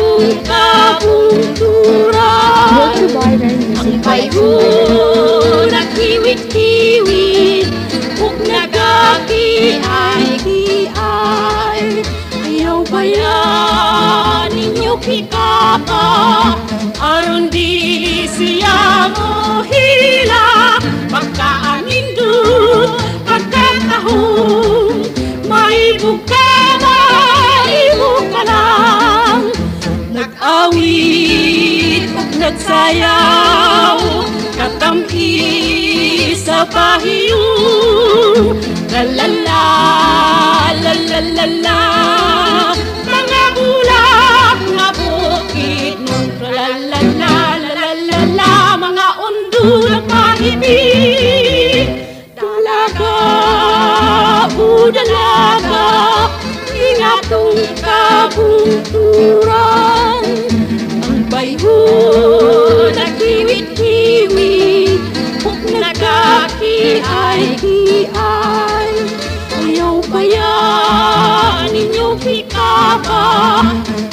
atong kabungturan. Ang bayo nagkiwit-kiwit ug nagakiay-kiay. Ayaw bayan ninyo kikapa aron dili siya mohila. Pagkaanindot pagkatahong maibuka lang. Nag-awit ug nagsayaw katampi sa pahiyo. La-la-la, la-la-la-la, mga bulak nga bukid nun. La-la-la, la-la-la, mga undul ang pahibig. Dalaga, dalaga, ingatong kabungturan. Ang bayo nagkiwit-kiwit ug nagakiay-kiay. Ayaw bayan ninyo kikapa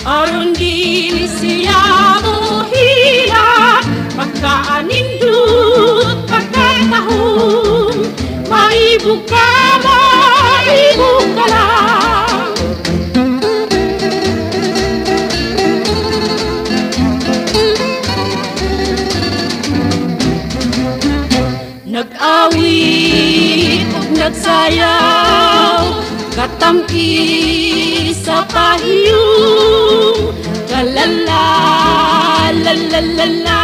aron dili siya mohila. Pagkaanindot pagkatahong maibuka lang. Nag-awit ug nagsayaw katampi sa pahiyo. La-la-la, la-la-la-la,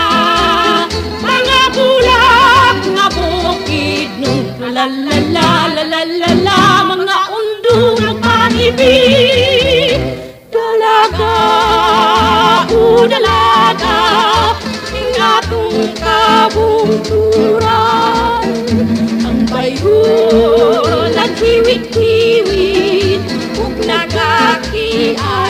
mga bulak nga bukid nun. La-la-la, la-la-la, mga undong ng pahibig. Dalaga, dalaga, ingatong kabungturan. Ang bayo nagkiwit-kiwit ug nagakiay.